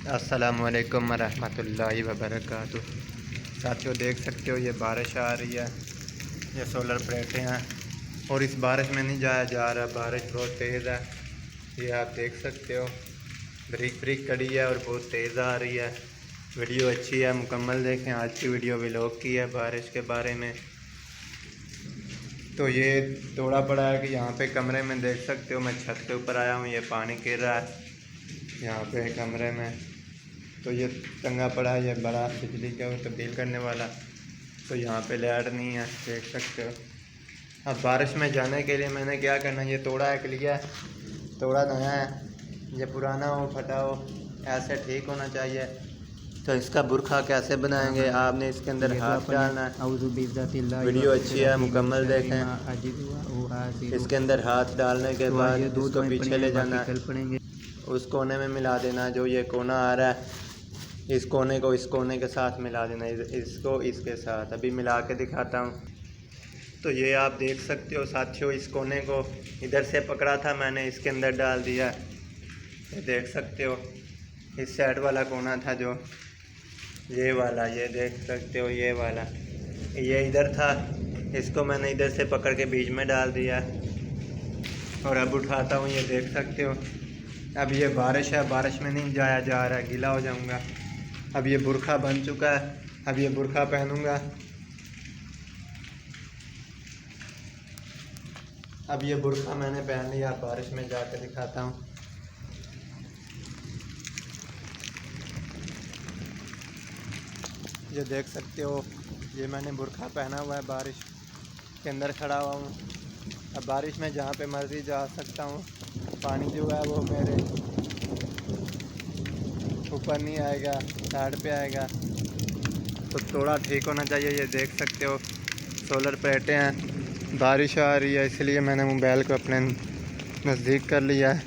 अस्सलामुअलैकुम वरहमतुल्लाहि वबरकातुह। साथियों, देख सकते हो ये बारिश आ रही है, ये सोलर प्लेटें हैं और इस बारिश में नहीं जाया जा रहा। बारिश बहुत तेज़ है, ये आप देख सकते हो। ब्रिक ब्रिक कड़ी है और बहुत तेज़ आ रही है। वीडियो अच्छी है, मुकम्मल देखें। आज की वीडियो व्लॉग की है बारिश के बारे में। तो ये तोड़ा पड़ा है कि यहाँ पे कमरे में देख सकते हो, मैं छत के ऊपर आया हूँ, ये पानी गिर रहा है यहाँ पे कमरे में। तो ये टंगा पड़ा है, ये बड़ा बिजली का तब्दील करने वाला। तो यहाँ पे लाइट नहीं है, देख सकते हो। अब बारिश में जाने के लिए मैंने क्या करना, ये तोड़ा एक लिया है, तोड़ा नया है, ये पुराना हो फटा हो ऐसे ठीक होना चाहिए। तो इसका बुरखा कैसे बनाएंगे, आपने इसके अंदर हाथ डालना है। वीडियो अच्छी है, मुकम्मल देखें। इसके अंदर हाथ डालने के बाद इसको पीछे ले जाना है, उस कोने में मिला देना। जो ये कोना आ रहा है, इस कोने को इस कोने के साथ मिला देना, इसको इसके साथ। अभी मिला के दिखाता हूँ। तो ये आप देख सकते हो साथियों, इस कोने को इधर से पकड़ा था मैंने, इसके अंदर डाल दिया। ये देख सकते हो, इस साइड वाला कोना था जो ये वाला, ये देख सकते हो, ये वाला ये इधर था, इसको मैंने इधर से पकड़ के बीच में डाल दिया। और अब उठाता हूँ, ये देख सकते हो। अब ये बारिश है, बारिश में नहीं जाया जा रहा है, गीला हो जाऊंगा। अब ये बुरखा बन चुका है, अब ये बुरखा पहनूंगा। अब ये बुरखा मैंने पहन लिया, बारिश में जाकर दिखाता हूँ। ये देख सकते हो, ये मैंने बुरखा पहना हुआ है, बारिश के अंदर खड़ा हुआ हूँ। अब बारिश में जहाँ पे मर्जी जा सकता हूँ। पानी जो है वो मेरे ऊपर नहीं आएगा, साइड पे आएगा। तो थोड़ा ठीक होना चाहिए। ये देख सकते हो, सोलर प्लेटें हैं, बारिश आ रही है इसलिए मैंने मोबाइल को अपने नज़दीक कर लिया है।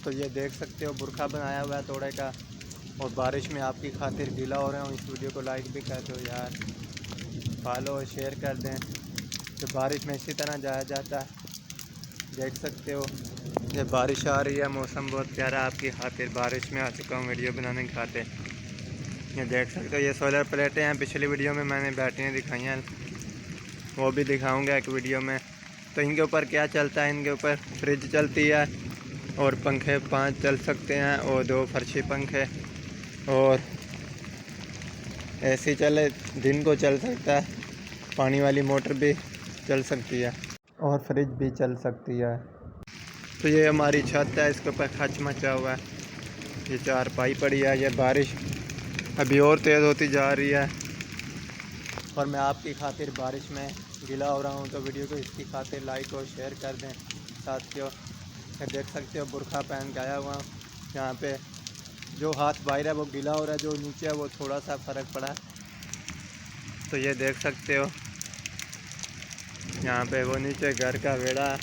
तो ये देख सकते हो, बुरखा बनाया हुआ है तोड़े का, और बारिश में आपकी खातिर गीला हो रहा हूँ। इस वीडियो को लाइक भी कर दो यार, फॉलो और शेयर कर दें। तो बारिश में इसी तरह जाया जाता है। देख सकते हो, ये बारिश आ रही है, मौसम बहुत प्यारा आपकी खातिर। बारिश में आ चुका हूँ वीडियो बनाने के खातिर। ये देख सकते हो, ये सोलर प्लेटें हैं। पिछली वीडियो में मैंने बैटरियाँ दिखाई हैं, वो भी दिखाऊंगा एक वीडियो में। तो इनके ऊपर क्या चलता है, इनके ऊपर फ्रिज चलती है और पंखे 5 चल सकते हैं और 2 फर्शी पंखे, और एसी चले दिन को चल सकता है, पानी वाली मोटर भी चल सकती है और फ्रिज भी चल सकती है। तो ये हमारी छत है, इसके ऊपर खच मचा हुआ है, ये चारपाई पड़ी है। ये बारिश अभी और तेज़ होती जा रही है और मैं आपकी खातिर बारिश में गीला हो रहा हूँ। तो वीडियो को इसकी खातिर लाइक और शेयर कर दें साथियों। देख सकते हो, बुरखा पहन के आया हुआ हूँ। यहाँ पे जो हाथ बाहर है वो गीला हो रहा है, जो नीचे है वो थोड़ा सा फ़र्क पड़ा है। तो ये देख सकते हो, यहाँ पे वो नीचे घर का वेड़ा है।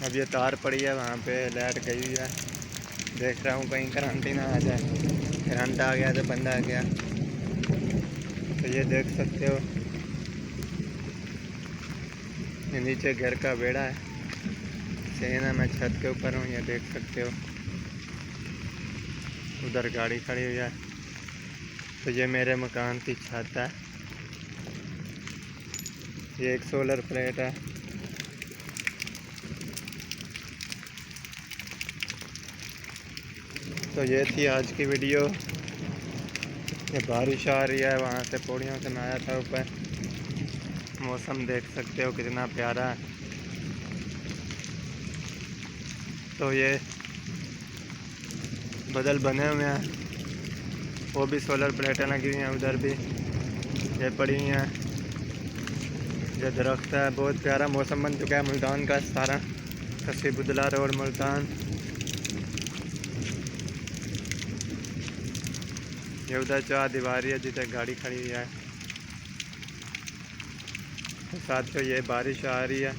अब ये तार पड़ी है, वहाँ पे लाइट गई हुई है। देख रहा हूँ कहीं करंट ही ना आ जाए, करंट आ गया तो बंदा आ गया। तो ये देख सकते हो, ये नीचे घर का बेड़ा है। सेना मैं छत के ऊपर हूँ, ये देख सकते हो। उधर गाड़ी खड़ी हुई है। तो ये मेरे मकान की छत है, ये एक सोलर प्लेट है। तो ये थी आज की वीडियो। ये बारिश आ रही है, वहाँ से पौड़ियों से मैं आया था ऊपर। मौसम देख सकते हो कितना प्यारा है। तो ये बदल बने हुए हैं, वो भी सोलर प्लेटें लगी हुई हैं, उधर भी ये पड़ी हुई हैं। ये दरख्त है, बहुत प्यारा मौसम बन चुका है मुल्तान का सारा। कसीबुद्दौला रोड मुल्तान। ये उधर चार दीवारी है जिधर गाड़ी खड़ी हुई है। तो साथियों, ये बारिश आ रही है।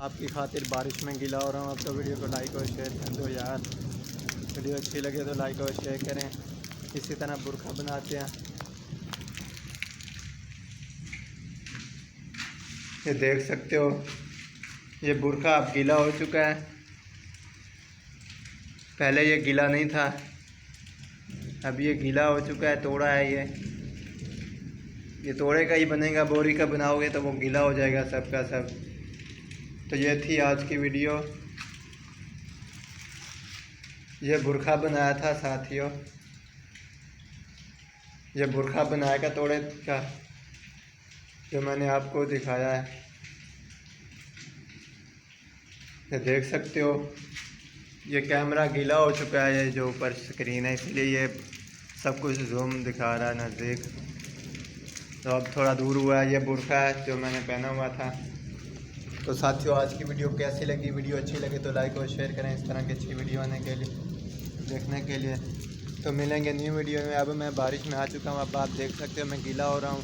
आपकी खातिर बारिश में गीला हो रहा हूँ। अब तो वीडियो को लाइक और शेयर कर दो यार। वीडियो अच्छी लगे तो लाइक और शेयर करें। इसी तरह बुरखा बनाते हैं। ये देख सकते हो, ये बुरखा अब गीला हो चुका है, पहले ये गीला नहीं था, अब ये गीला हो चुका है। तोड़ा है ये तोड़े का ही बनेगा, बोरी का बनाओगे तो वो गीला हो जाएगा सब का सब। तो ये थी आज की वीडियो, ये बुरखा बनाया था साथियों, ये बुरखा बनाया का तोड़े का जो मैंने आपको दिखाया है। ये देख सकते हो, ये कैमरा गीला हो चुका है, ये जो ऊपर स्क्रीन है इसलिए ये सब कुछ जूम दिखा रहा है नज़दीक। तो अब थोड़ा दूर हुआ है, ये बुरखा है जो मैंने पहना हुआ था। तो साथियों आज की वीडियो कैसी लगी? वीडियो अच्छी लगे तो लाइक और शेयर करें इस तरह की अच्छी वीडियो आने के लिए, देखने के लिए। तो मिलेंगे न्यू वीडियो में। अब मैं बारिश में आ चुका हूँ, अब आप देख सकते हो मैं गीला हो रहा हूँ,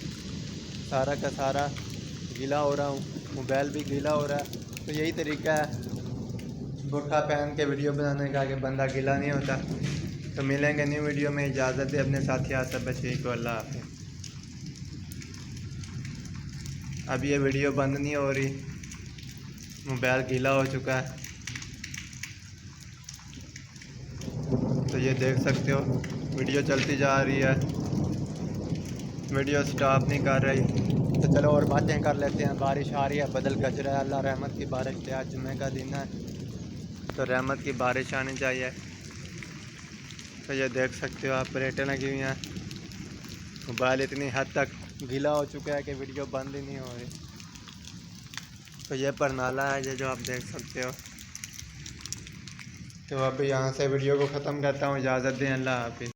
सारा का सारा गीला हो रहा हूँ, मोबाइल भी गीला हो रहा है। तो यही तरीका है बुरखा पहन के वीडियो बनाने का कि बंदा गीला नहीं होता। तो मिलेंगे न्यू वीडियो में, इजाज़त है अपने साथी सब बच्चे को, अल्लाह हाफ़िज़। अब ये वीडियो बंद नहीं हो रही, मोबाइल गीला हो चुका है। तो ये देख सकते हो वीडियो चलती जा रही है, वीडियो स्टॉप नहीं कर रही। तो चलो और बातें कर लेते हैं। बारिश आ रही है, बदल गज रहा है, अल्लाह रहमत की बारिश है। आज जुम्मे का दिन है तो रहमत की बारिश आनी चाहिए। तो ये देख सकते हो आप, प्लेटें लगी हुई हैं, मोबाइल इतनी हद तक गीला हो चुका है कि वीडियो बंद ही नहीं हो रही। तो ये परनाला है ये जो आप देख सकते हो। तो अब यहाँ से वीडियो को ख़त्म करता हूँ, इजाज़त दें, अल्लाह हाफ़िज़।